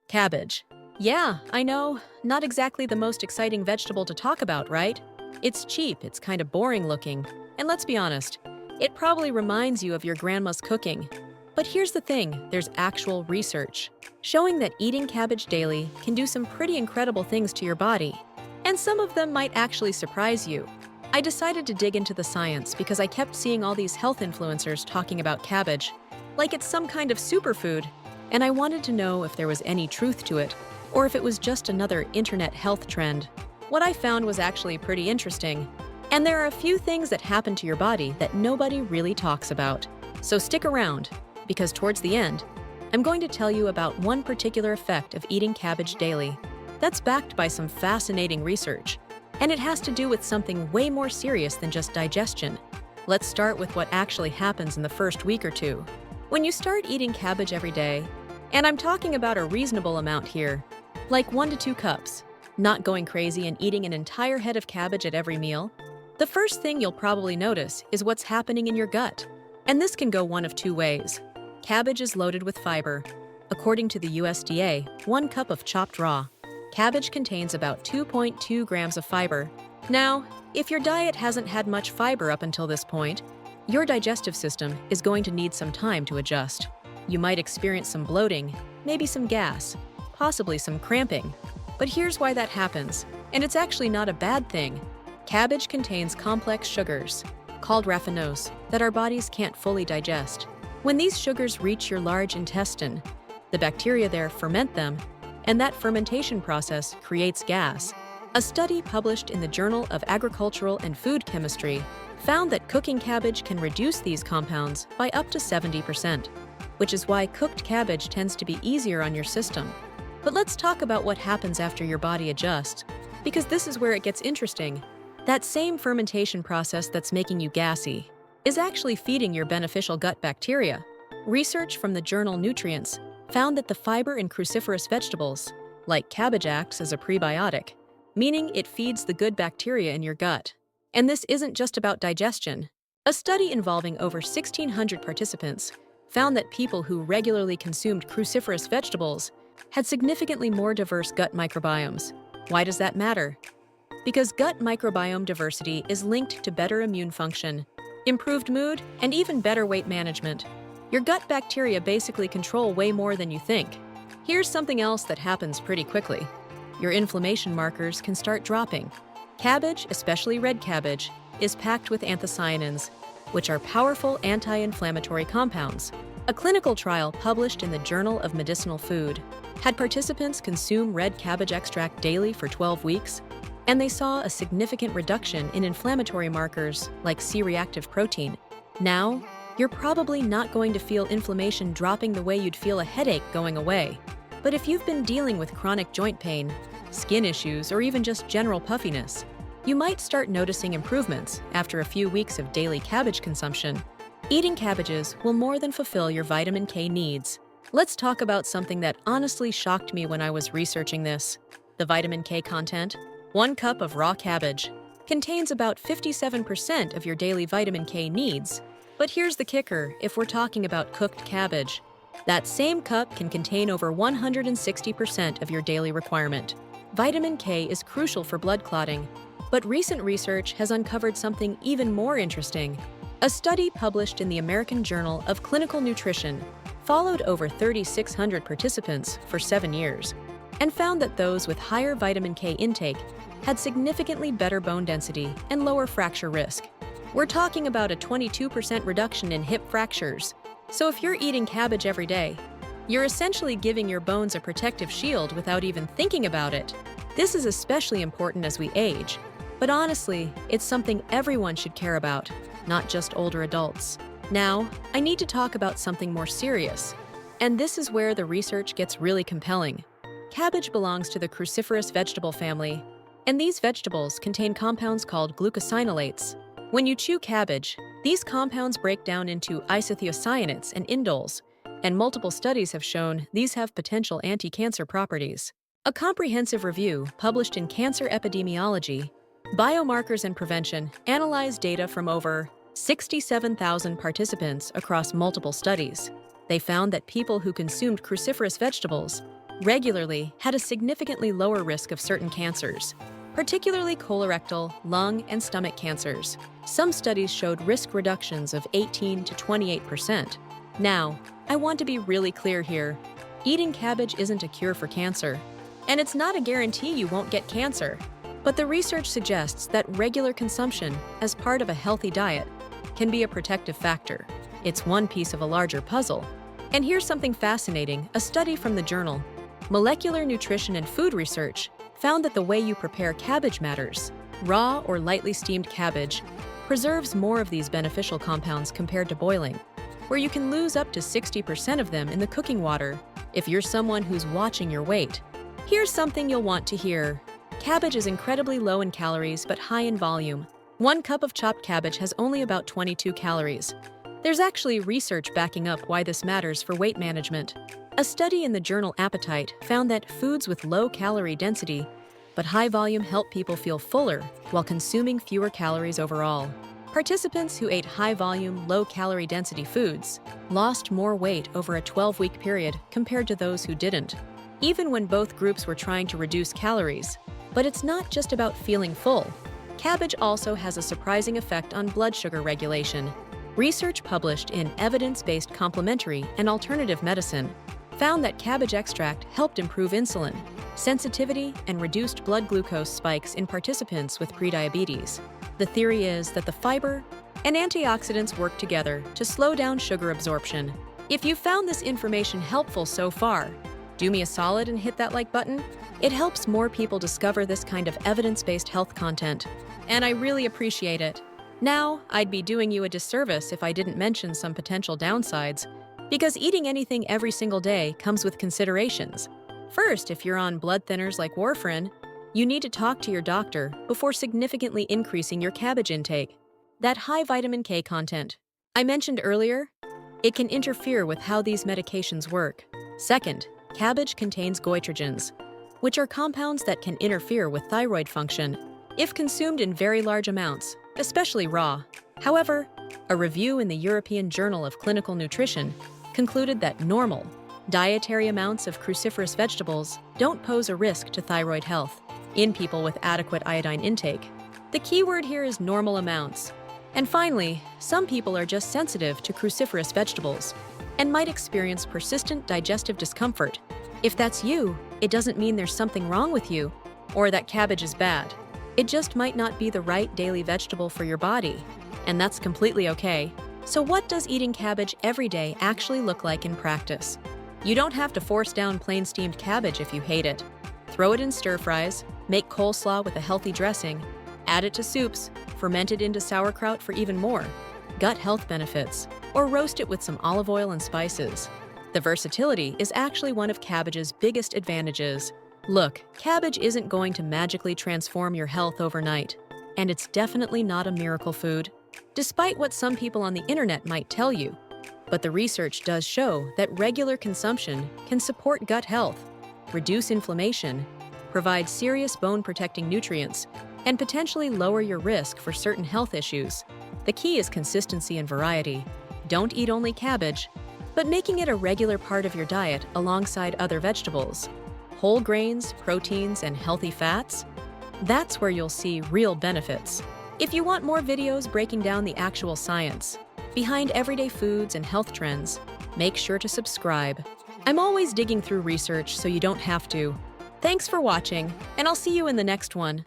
Cabbage. Yeah, I know, not exactly the most exciting vegetable to talk about, right? It's cheap, it's kind of boring looking, and let's be honest, it probably reminds you of your grandma's cooking. But here's the thing, there's actual research showing that eating cabbage daily can do some pretty incredible things to your body. And some of them might actually surprise you. I decided to dig into the science because I kept seeing all these health influencers talking about cabbage, like it's some kind of superfood, and I wanted to know if there was any truth to it, or if it was just another internet health trend. What I found was actually pretty interesting. And there are a few things that happen to your body that nobody really talks about. So stick around, because towards the end, I'm going to tell you about one particular effect of eating cabbage daily that's backed by some fascinating research. And it has to do with something way more serious than just digestion. Let's start with what actually happens in the first week or two. When you start eating cabbage every day, and I'm talking about a reasonable amount here, like 1 to 2 cups, not going crazy and eating an entire head of cabbage at every meal, the first thing you'll probably notice is what's happening in your gut. And this can go one of 2 ways. Cabbage is loaded with fiber. According to the USDA, 1 cup of chopped raw cabbage contains about 2.2 grams of fiber. Now, if your diet hasn't had much fiber up until this point, your digestive system is going to need some time to adjust. You might experience some bloating, maybe some gas, possibly some cramping. But here's why that happens, and it's actually not a bad thing. Cabbage contains complex sugars, called raffinose, that our bodies can't fully digest. When these sugars reach your large intestine, the bacteria there ferment them, and that fermentation process creates gas. A study published in the Journal of Agricultural and Food Chemistry found that cooking cabbage can reduce these compounds by up to 70%, which is why cooked cabbage tends to be easier on your system. But let's talk about what happens after your body adjusts, because this is where it gets interesting. That same fermentation process that's making you gassy is actually feeding your beneficial gut bacteria. Research from the journal Nutrients found that the fiber in cruciferous vegetables, like cabbage, acts as a prebiotic, meaning it feeds the good bacteria in your gut. And this isn't just about digestion. A study involving over 1,600 participants found that people who regularly consumed cruciferous vegetables had significantly more diverse gut microbiomes. Why does that matter? Because gut microbiome diversity is linked to better immune function, improved mood, and even better weight management. Your gut bacteria basically control way more than you think. Here's something else that happens pretty quickly. Your inflammation markers can start dropping. Cabbage, especially red cabbage, is packed with anthocyanins, which are powerful anti-inflammatory compounds. A clinical trial published in the Journal of Medicinal Food had participants consume red cabbage extract daily for 12 weeks, and they saw a significant reduction in inflammatory markers like C-reactive protein. Now, you're probably not going to feel inflammation dropping the way you'd feel a headache going away. But if you've been dealing with chronic joint pain, skin issues, or even just general puffiness, you might start noticing improvements after a few weeks of daily cabbage consumption. Eating cabbages will more than fulfill your vitamin K needs. Let's talk about something that honestly shocked me when I was researching this. The vitamin K content. 1 cup of raw cabbage contains about 57% of your daily vitamin K needs. But here's the kicker, if we're talking about cooked cabbage. That same cup can contain over 160% of your daily requirement. Vitamin K is crucial for blood clotting, but recent research has uncovered something even more interesting. A study published in the American Journal of Clinical Nutrition followed over 3,600 participants for 7 years and found that those with higher vitamin K intake had significantly better bone density and lower fracture risk. We're talking about a 22% reduction in hip fractures. So if you're eating cabbage every day, you're essentially giving your bones a protective shield without even thinking about it. This is especially important as we age. But honestly, it's something everyone should care about, not just older adults. Now, I need to talk about something more serious. And this is where the research gets really compelling. Cabbage belongs to the cruciferous vegetable family, and these vegetables contain compounds called glucosinolates. When you chew cabbage, these compounds break down into isothiocyanates and indoles, and multiple studies have shown these have potential anti-cancer properties. A comprehensive review published in Cancer Epidemiology, Biomarkers and Prevention analyzed data from over 67,000 participants across multiple studies. They found that people who consumed cruciferous vegetables regularly had a significantly lower risk of certain cancers, particularly colorectal, lung, and stomach cancers. Some studies showed risk reductions of 18 to 28%. Now, I want to be really clear here. Eating cabbage isn't a cure for cancer, and it's not a guarantee you won't get cancer. But the research suggests that regular consumption, as part of a healthy diet, can be a protective factor. It's one piece of a larger puzzle. And here's something fascinating. A study from the journal Molecular Nutrition and Food Research found that the way you prepare cabbage matters. Raw or lightly steamed cabbage preserves more of these beneficial compounds compared to boiling, where you can lose up to 60% of them in the cooking water if you're someone who's watching your weight. Here's something you'll want to hear. Cabbage is incredibly low in calories but high in volume. 1 cup of chopped cabbage has only about 22 calories. There's actually research backing up why this matters for weight management. A study in the journal Appetite found that foods with low calorie density but high volume help people feel fuller while consuming fewer calories overall. Participants who ate high-volume, low-calorie density foods lost more weight over a 12-week period compared to those who didn't, even when both groups were trying to reduce calories. But it's not just about feeling full. Cabbage also has a surprising effect on blood sugar regulation. Research published in Evidence-Based Complementary and Alternative Medicine found that cabbage extract helped improve insulin sensitivity and reduced blood glucose spikes in participants with prediabetes. The theory is that the fiber and antioxidants work together to slow down sugar absorption. If you found this information helpful so far, do me a solid and hit that like button. It helps more people discover this kind of evidence-based health content, and I really appreciate it. Now, I'd be doing you a disservice if I didn't mention some potential downsides, because eating anything every single day comes with considerations. First, if you're on blood thinners like warfarin, you need to talk to your doctor before significantly increasing your cabbage intake. That high vitamin K content I mentioned earlier, it can interfere with how these medications work. Second, cabbage contains goitrogens, which are compounds that can interfere with thyroid function if consumed in very large amounts, especially raw. However, a review in the European Journal of Clinical Nutrition concluded that normal, dietary amounts of cruciferous vegetables don't pose a risk to thyroid health in people with adequate iodine intake. The key word here is normal amounts. And finally, some people are just sensitive to cruciferous vegetables and might experience persistent digestive discomfort. If that's you, it doesn't mean there's something wrong with you or that cabbage is bad. It just might not be the right daily vegetable for your body, and that's completely okay. So what does eating cabbage every day actually look like in practice? You don't have to force down plain steamed cabbage if you hate it. Throw it in stir-fries, make coleslaw with a healthy dressing, add it to soups, ferment it into sauerkraut for even more gut health benefits, or roast it with some olive oil and spices. The versatility is actually one of cabbage's biggest advantages. Look, cabbage isn't going to magically transform your health overnight, and it's definitely not a miracle food, despite what some people on the internet might tell you. But the research does show that regular consumption can support gut health, reduce inflammation, provide serious bone-protecting nutrients, and potentially lower your risk for certain health issues. The key is consistency and variety. Don't eat only cabbage, but making it a regular part of your diet alongside other vegetables, whole grains, proteins, and healthy fats. That's where you'll see real benefits. If you want more videos breaking down the actual science behind everyday foods and health trends, make sure to subscribe. I'm always digging through research so you don't have to. Thanks for watching, and I'll see you in the next one.